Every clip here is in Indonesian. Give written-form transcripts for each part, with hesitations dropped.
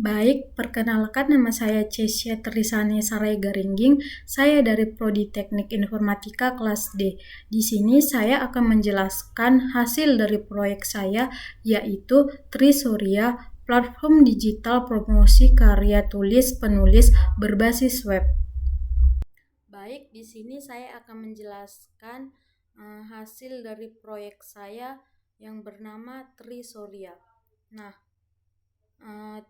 Baik, perkenalkan nama saya Cesia Trisani Sarai-Garingging. Saya dari Prodi Teknik Informatika kelas D. Di sini saya akan menjelaskan hasil dari proyek saya, yaitu Trisurya, platform digital promosi karya tulis penulis berbasis web. Baik, di sini saya akan menjelaskan hasil dari proyek saya yang bernama Trisurya. Nah,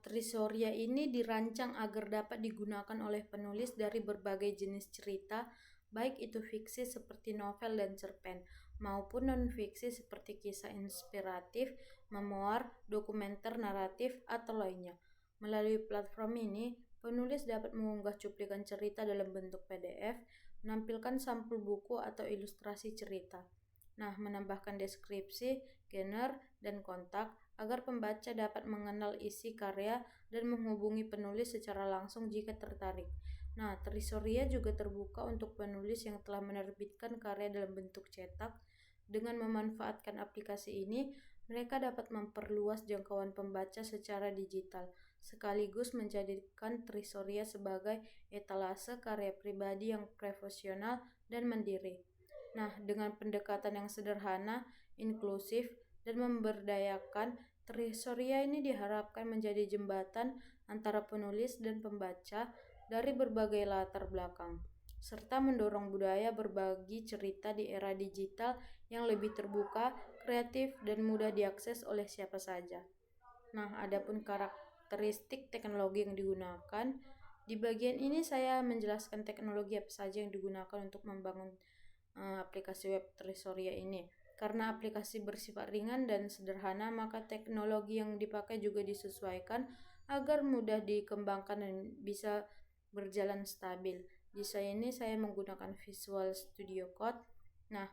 Trisurya ini dirancang agar dapat digunakan oleh penulis dari berbagai jenis cerita, baik itu fiksi seperti novel dan cerpen, maupun non-fiksi seperti kisah inspiratif, memoir, dokumenter naratif, atau lainnya. Melalui platform ini, penulis dapat mengunggah cuplikan cerita dalam bentuk PDF, menampilkan sampul buku atau ilustrasi cerita. Nah, menambahkan deskripsi, genre, dan kontak agar pembaca dapat mengenal isi karya dan menghubungi penulis secara langsung jika tertarik. Nah, Trisurya juga terbuka untuk penulis yang telah menerbitkan karya dalam bentuk cetak. Dengan memanfaatkan aplikasi ini, mereka dapat memperluas jangkauan pembaca secara digital, sekaligus menjadikan Trisurya sebagai etalase karya pribadi yang profesional dan mandiri. Nah, dengan pendekatan yang sederhana, inklusif, dan memberdayakan, Trisurya ini diharapkan menjadi jembatan antara penulis dan pembaca dari berbagai latar belakang, serta mendorong budaya berbagi cerita di era digital yang lebih terbuka, kreatif, dan mudah diakses oleh siapa saja. Nah, adapun karakteristik teknologi yang digunakan, di bagian ini saya menjelaskan teknologi apa saja yang digunakan untuk membangun aplikasi web Trisurya ini. Karena aplikasi bersifat ringan dan sederhana, maka teknologi yang dipakai juga disesuaikan agar mudah dikembangkan dan bisa berjalan stabil. Di sini saya menggunakan Visual Studio Code. Nah,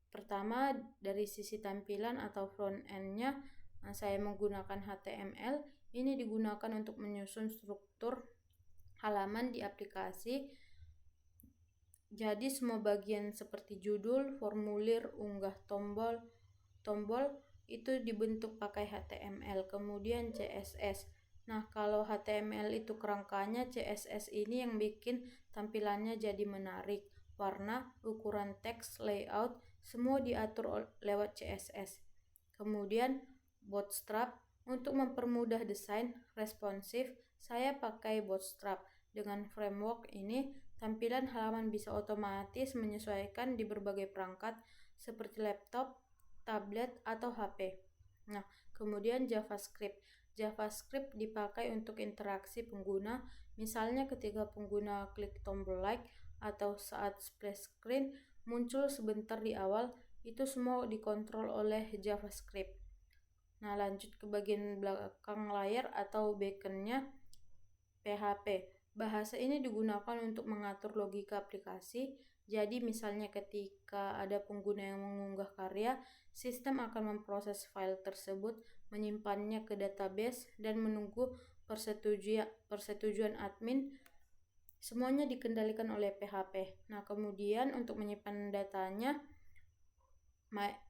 pertama dari sisi tampilan atau front end-nya, saya menggunakan HTML. Ini digunakan untuk menyusun struktur halaman di aplikasi. Jadi semua bagian seperti judul, formulir, unggah tombol itu dibentuk pakai HTML. Kemudian CSS. Nah, kalau HTML itu kerangkanya, CSS ini yang bikin tampilannya jadi menarik. Warna, ukuran teks, layout, semua diatur lewat CSS. Kemudian Bootstrap untuk mempermudah desain responsif, saya pakai Bootstrap. Dengan framework ini, tampilan halaman bisa otomatis menyesuaikan di berbagai perangkat seperti laptop, tablet, atau HP. Nah, kemudian JavaScript. JavaScript dipakai untuk interaksi pengguna, misalnya ketika pengguna klik tombol like atau saat splash screen muncul sebentar di awal, itu semua dikontrol oleh JavaScript. Nah, lanjut ke bagian belakang layar atau backend-nya, PHP. Bahasa ini digunakan untuk mengatur logika aplikasi. Jadi misalnya ketika ada pengguna yang mengunggah karya, sistem akan memproses file tersebut, menyimpannya ke database, dan menunggu persetujuan admin. Semuanya dikendalikan oleh PHP. Nah, kemudian untuk menyimpan datanya,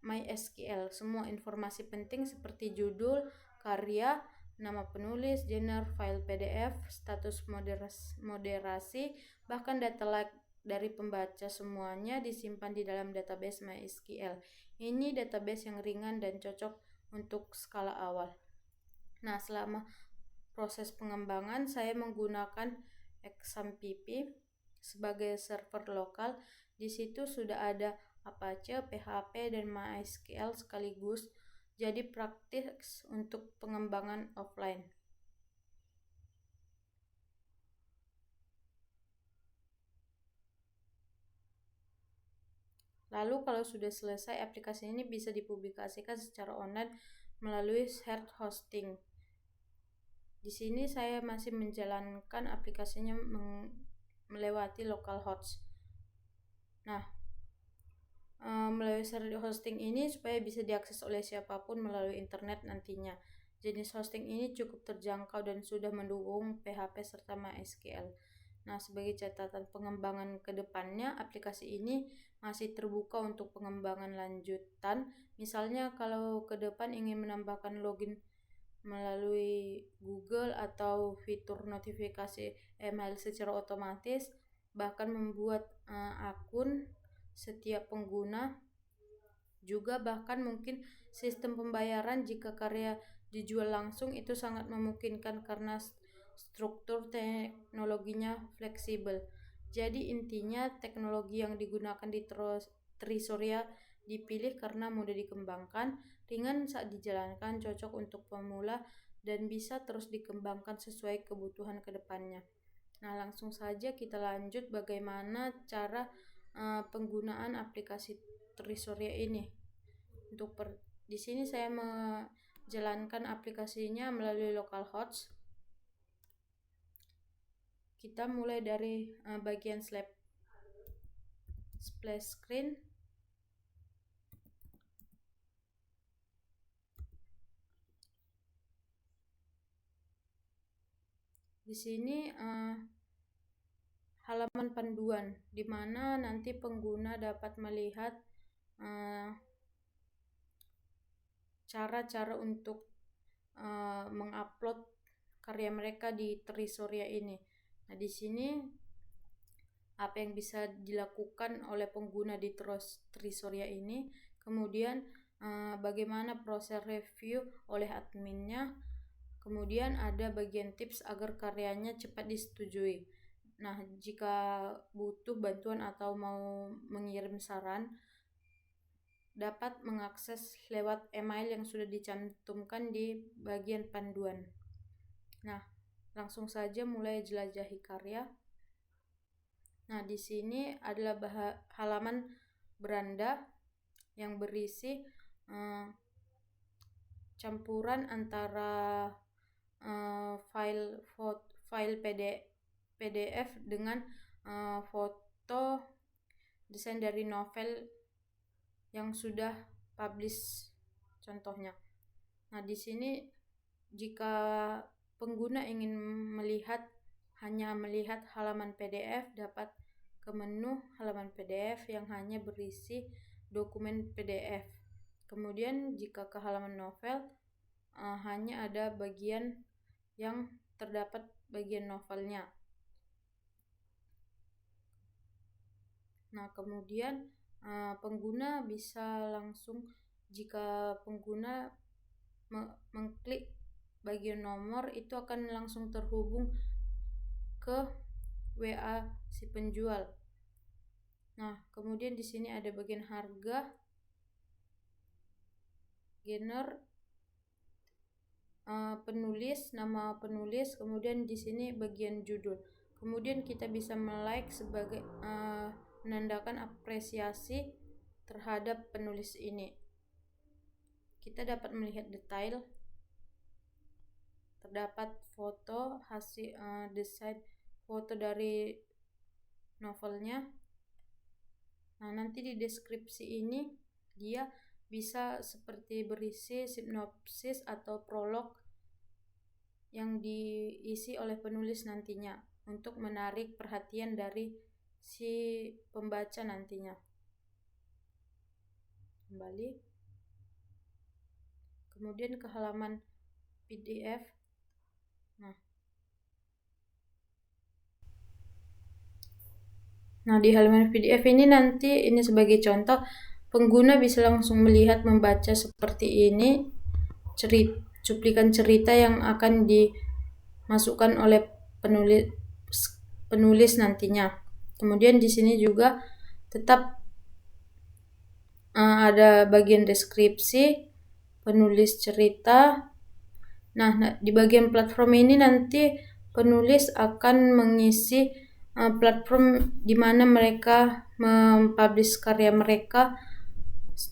MySQL. Semua informasi penting seperti judul, karya, nama penulis, genre, file PDF, status moderasi, bahkan data like dari pembaca semuanya disimpan di dalam database MySQL. Ini database yang ringan dan cocok untuk skala awal. Nah, selama proses pengembangan saya menggunakan XAMPP sebagai server lokal. Di situ sudah ada Apache, PHP, dan MySQL sekaligus, jadi praktis untuk pengembangan offline. Lalu kalau sudah selesai, aplikasi ini bisa dipublikasikan secara online melalui shared hosting. Di sini saya masih menjalankan aplikasinya melewati localhost. Nah, melalui shared hosting ini supaya bisa diakses oleh siapapun melalui internet nantinya. Jenis hosting ini cukup terjangkau dan sudah mendukung PHP serta MySQL. Nah, sebagai catatan pengembangan ke depannya, aplikasi ini masih terbuka untuk pengembangan lanjutan. Misalnya kalau ke depan ingin menambahkan login melalui Google atau fitur notifikasi email secara otomatis, bahkan membuat akun setiap pengguna, juga bahkan mungkin sistem pembayaran jika karya dijual langsung itu sangat memungkinkan karena struktur teknologinya fleksibel. Jadi intinya teknologi yang digunakan di Trisoria dipilih karena mudah dikembangkan, ringan saat dijalankan, cocok untuk pemula, dan bisa terus dikembangkan sesuai kebutuhan ke depannya. Nah, langsung saja kita lanjut bagaimana cara penggunaan aplikasi Trisoria ini. Di sini saya menjalankan aplikasinya melalui localhost. Kita mulai dari bagian splash screen. Di sini halaman panduan, di mana nanti pengguna dapat melihat cara-cara untuk mengupload karya mereka di Trisoria ini. Nah, di sini apa yang bisa dilakukan oleh pengguna di Trisoria ini, kemudian bagaimana proses review oleh adminnya, kemudian ada bagian tips agar karyanya cepat disetujui. Nah, jika butuh bantuan atau mau mengirim saran, dapat mengakses lewat email yang sudah dicantumkan di bagian panduan. Nah, langsung saja mulai jelajahi karya. Nah, di sini adalah halaman beranda yang berisi campuran antara file PDF dengan foto desain dari novel yang sudah publish contohnya. Nah, di sini jika pengguna ingin hanya melihat halaman PDF, dapat ke menu halaman PDF yang hanya berisi dokumen PDF. Kemudian jika ke halaman novel, hanya ada bagian yang terdapat bagian novelnya. Nah, kemudian pengguna bisa langsung, jika pengguna mengklik bagian nomor, itu akan langsung terhubung ke WA si penjual. Nah, kemudian di sini ada bagian harga, genre, penulis, nama penulis, kemudian di sini bagian judul. Kemudian kita bisa like sebagai menandakan apresiasi terhadap penulis ini. Kita dapat melihat detail, terdapat foto hasil desain foto dari novelnya. Nah, nanti di deskripsi ini dia bisa seperti berisi sinopsis atau prolog yang diisi oleh penulis nantinya untuk menarik perhatian dari si pembaca nantinya. Kembali. Kemudian ke halaman PDF. Nah, di halaman PDF ini nanti, ini sebagai contoh, pengguna bisa langsung melihat, membaca seperti ini cuplikan cerita yang akan dimasukkan oleh penulis nantinya. Kemudian di sini juga tetap ada bagian deskripsi penulis cerita. Nah, di bagian platform ini nanti penulis akan mengisi platform di mana mereka mempublish karya mereka,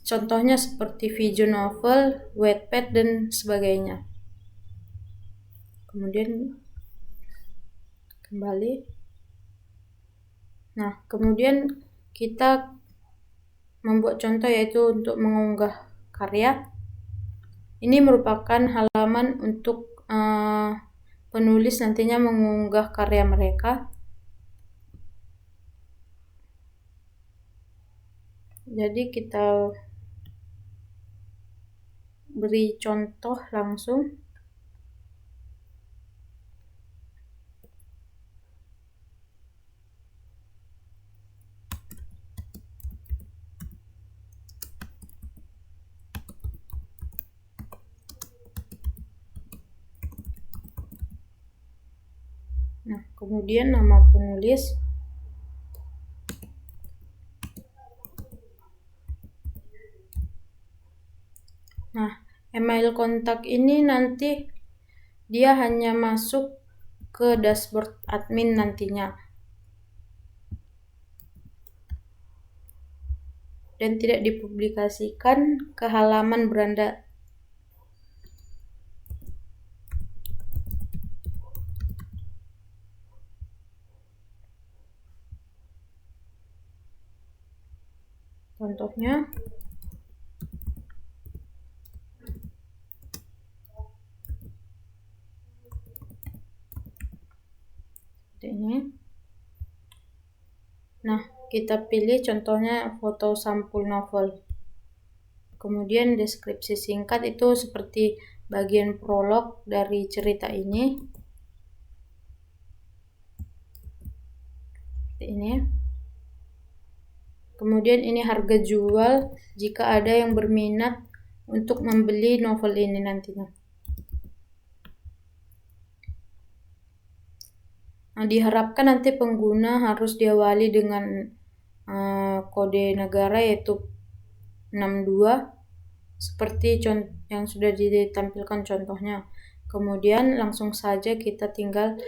contohnya seperti video novel, Wattpad, dan sebagainya. Kemudian kembali. Nah, kemudian kita membuat contoh, yaitu untuk mengunggah karya. Ini merupakan halaman untuk penulis nantinya mengunggah karya mereka. Jadi kita beri contoh langsung. Nah, kemudian nama penulis. Nah, email kontak ini nanti dia hanya masuk ke dashboard admin nantinya. Dan tidak dipublikasikan ke halaman beranda. Contohnya, seperti ini. Nah, kita pilih contohnya foto sampul novel. Kemudian deskripsi singkat itu seperti bagian prolog dari cerita ini. Seperti ini. Kemudian ini harga jual jika ada yang berminat untuk membeli novel ini nantinya. Nah, diharapkan nanti pengguna harus diawali dengan kode negara yaitu 62 seperti yang sudah ditampilkan contohnya. Kemudian langsung saja kita tinggal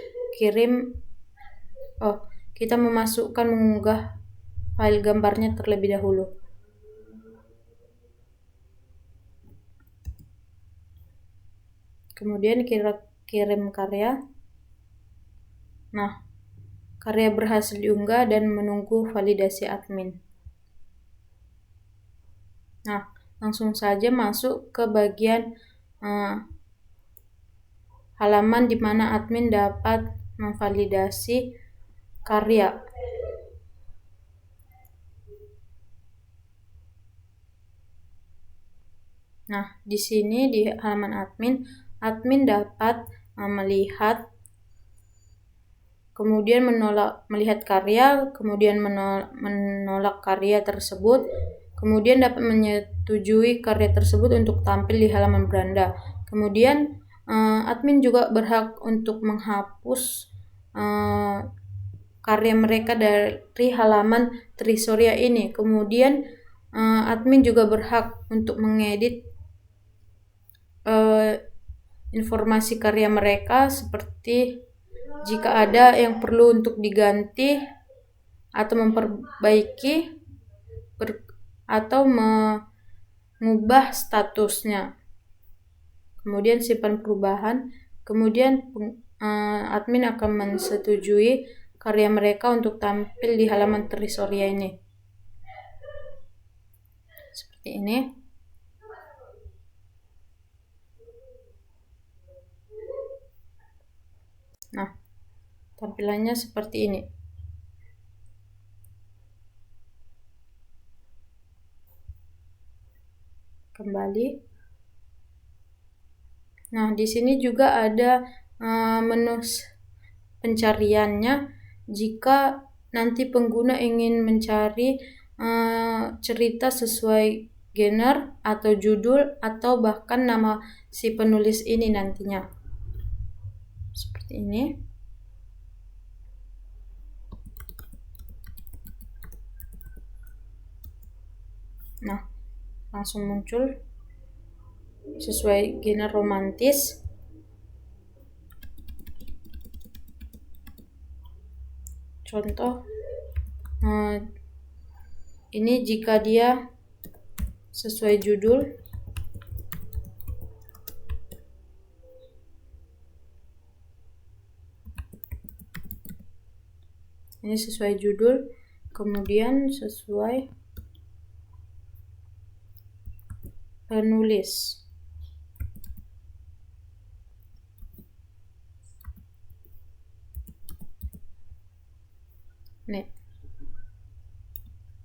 kita mengunggah file gambarnya terlebih dahulu. Kemudian kirim karya. Nah, karya berhasil diunggah dan menunggu validasi admin. Nah, langsung saja masuk ke bagian halaman di mana admin dapat memvalidasi karya. Nah, di sini di halaman admin dapat melihat, kemudian melihat karya, kemudian menolak karya tersebut, kemudian dapat menyetujui karya tersebut untuk tampil di halaman beranda. Kemudian admin juga berhak untuk menghapus karya mereka dari halaman Trisoria ini. Kemudian admin juga berhak untuk mengedit informasi karya mereka seperti jika ada yang perlu untuk diganti atau memperbaiki atau mengubah statusnya. Kemudian simpan perubahan. Kemudian admin akan menyetujui karya mereka untuk tampil di halaman Trisoria ini. Seperti ini. Nah, tampilannya seperti ini. Kembali. Nah, di sini juga ada menu pencariannya jika nanti pengguna ingin mencari cerita sesuai genre atau judul atau bahkan nama si penulis ini nantinya. Seperti ini. Nah, langsung muncul sesuai genre romantis. Contoh, ini jika dia sesuai judul. Ini sesuai judul, kemudian sesuai penulis. Nih.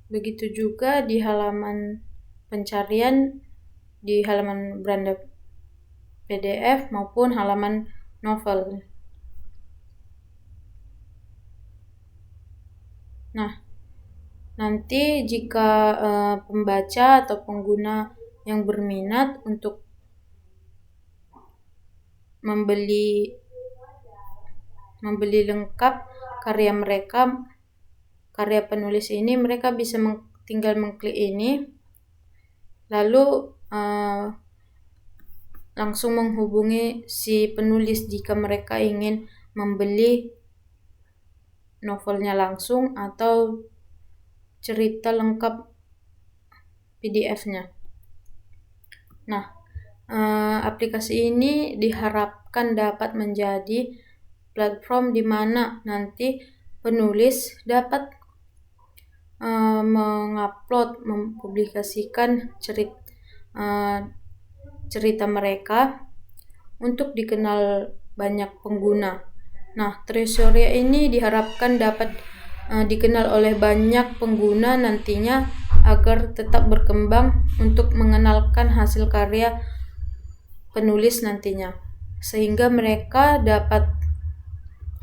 Begitu juga di halaman pencarian, di halaman beranda PDF maupun halaman novel. Nah, nanti jika pembaca atau pengguna yang berminat untuk membeli membeli lengkap karya mereka, karya penulis ini, mereka bisa tinggal mengklik ini, lalu langsung menghubungi si penulis jika mereka ingin membeli novelnya langsung atau cerita lengkap PDF-nya. Nah, aplikasi ini diharapkan dapat menjadi platform di mana nanti penulis dapat mengupload, mempublikasikan cerita mereka untuk dikenal banyak pengguna. Nah, Tresoria ini diharapkan dapat dikenal oleh banyak pengguna nantinya agar tetap berkembang untuk mengenalkan hasil karya penulis nantinya, sehingga mereka dapat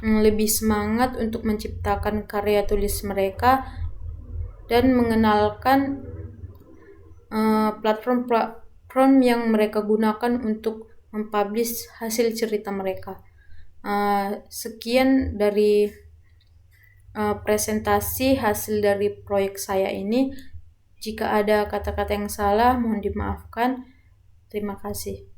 lebih semangat untuk menciptakan karya tulis mereka dan mengenalkan platform yang mereka gunakan untuk mempublish hasil cerita mereka. Sekian dari presentasi hasil dari proyek saya ini. Jika ada kata-kata yang salah, mohon dimaafkan. Terima kasih.